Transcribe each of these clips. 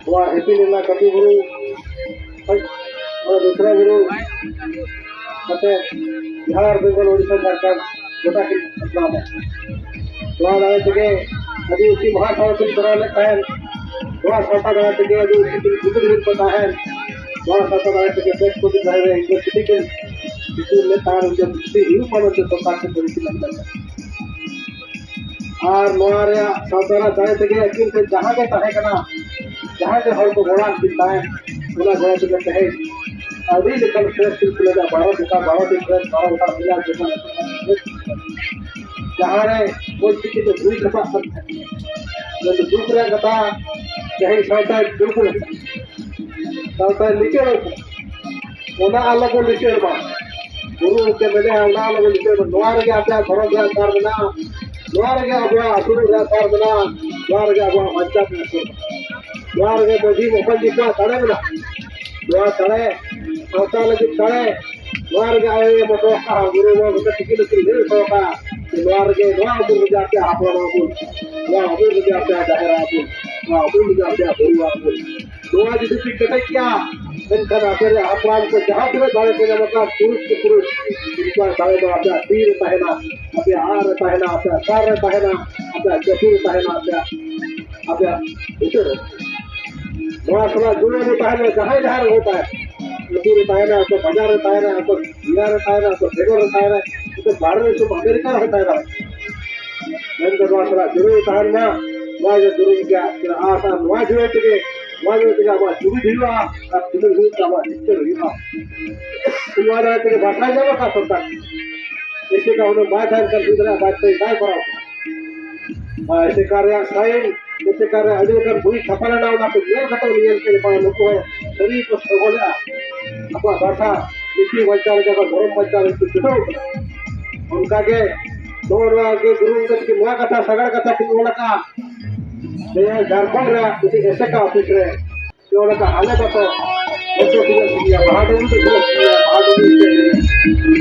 वहाँ हेपी लेना कपी गुरु और दूसरा गुरु मते बिहार बेंगल ओडिशा झारखंड गोटा के नाम है वहाँ दावे थे अभी उसी महाभारत की तरह लेता है वहाँ साता दावे थे अभी उसी दिन कुछ दिन पता है वहाँ साता दावे थे पेट को दिखाए हुए यूनिवर्सिटी के स्कूल में तार उनके मुक्ति ही पावर से सरकार से पॉलिसी लगता है और नोआरे सातारा दावे थे अकिल से जहाँ के तहे करना जहाँ के हर को घोड़ा मिलता है उन्हें घोड़ा से कहते हैं अभी लेकिन फ्रेश सिलसिले का 12 दिन फ्रेश 12 मिला जहाँ रे कोई चीज़ तो भूल कथा सकता है जो दूसरे कथा कहीं साता बिल्कुल साता लिखे रखो उन्हें अलग को लिखे रखो गुरु के मेरे उन्हें अलग को लिखे रखो नोआर के आप घरों के कार बना नोआर के आप असुर के कार बना नोआर के आप बच्चा के असुर नोआर के बजी मोबाइल जितना तड़े बना नोआर तड़े साता लगी तड़े नोआर के आए मोटो का गुरु वो मतलब टिकी नहीं तो का नोआर के नोआर गुरु जाते आप लोगों को नोआर गुरु जाते हैं दाहिरा आप नोआर गुरु जाते हैं गुरु आप नोआर जिसे कटे क्या इनका आखिर आप को जहाँ भी बारे में मतलब पुरुष के पुरुष इनका बारे में आपका तीर पहना आपका हार पहना आपका कार पहना आपका जसूर पहना आपका इसे नोआर सला जुड़े भी पहने जहाँ जहाँ होता है मजदूर पहना आपको बाजार पहना आपको बिहार पहना आपको बेगोर पहना तो भारत में सब अमेरिका होता है मैं तो नोआर जरूर पहनना नोआर जरूर क्या आसान नोआर जुड़े थे वाजो तेरा बात चुभी दिलवा अब तुम्हें रूप का बात इससे रहीगा तुम्हारा तेरे भाषा जावा का सकता ऐसे का उन्हें बात है कर दूसरा बात पे काय कराओ ऐसे कार्य साइन ऐसे कार्य अजय कर बुरी छपाना ना होना तो ये खत्म नहीं के पास लोग है शरीर को सगोला अपना भाषा इसी बच्चा के धर्म बच्चा के चुनाव उनका के दोनों के गुरु के मुआ कथा सगड़ कथा की बोला का झारखंड रे उसी ऐसे का ऑफिस रे जो लगा हाले का तो ऐसे किया बहादुरी से किया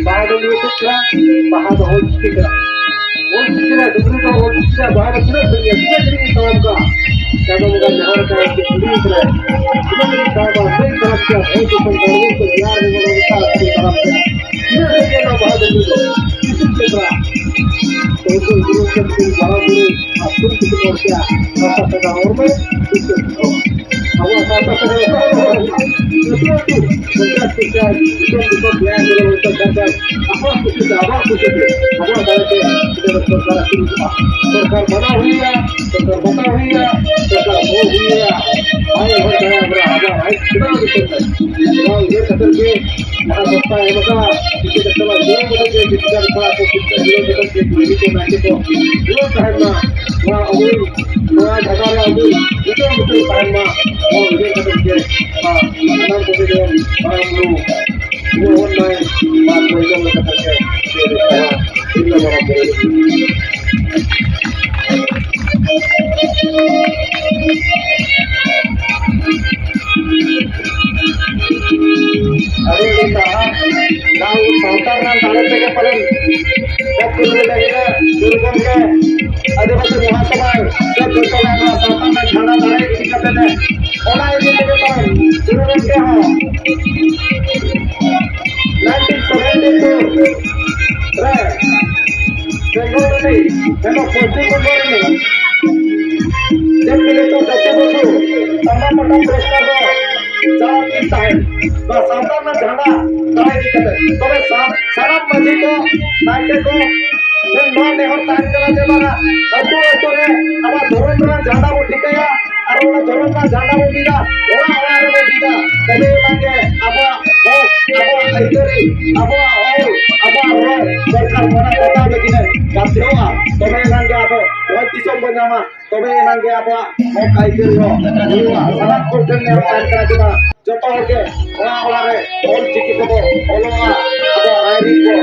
बहादुरी से क्या बहादुर हो चुका वो कितना दूसरे का वो कितना बहादुर से किया कितनी काम का जब उनका जहर का कि पुलिस रे कितनी काम का सही तरफ क्या है तो संगठन को यार में लोग का तरफ से ये के ना बहादुरी को किसी तरह तो गुरु के बहादुरी तुम किसी और क्या ऐसा पैदा और में अब ऐसा पैदा सरकार बना हुई है सरकार बना हुई है सरकार हो हुई है आए हो गया हमारा आजा है कितना दिक्कत है ये कदर के यहाँ बता है बता किसी का चला जो बदल के जिसका बता तो कितना जीरो बदल के मेरी को नाचे को जो कहना वहाँ अमूल वहाँ झगाड़ा अमूल जितने मुझे कहना और ये कदर के नाम को दे हम लोग वो ऑनलाइन बात को एकदम कदर के इतना बड़ा अरे बेटा ನಾವು ಸಂಸಾರ ತಾಲೂಕಿಗೆ ಪರಂ ಒಬ್ಬರು ಲಗೇगा दुर्गम के आदिवासी महासभा सब गोशाला का संसार में खाना बनाए की कहते हैं ओला ये के परम दुर्गम के हो 1972 रे बेंगलुरु में देखो पश्चिम बंगाल में जब मिले तो दक्षिण बसु तमाम मटन पुरस्कार दो जवाब मिलता है बस संसार में झंडा बनाए की कहते हैं तो वे सारा मजी को नाट्य को फिर नॉन नेहर तान करा जमाना अतो अतो रे अब धर्म का झंडा वो ठीक है और वो धर्म का झंडा वो दीदा ओला ओला वो दीदा कभी मांगे अब इधरी अब सरकार बना पता लेकिन करते हो तबे मांगे अब वो दिसम बनामा तबे मांगे अब वो काइदर हो सारा कोटन ने तान करा जमा जतो के ओला ओला रे और चिकित्सक ओला अब आयरी को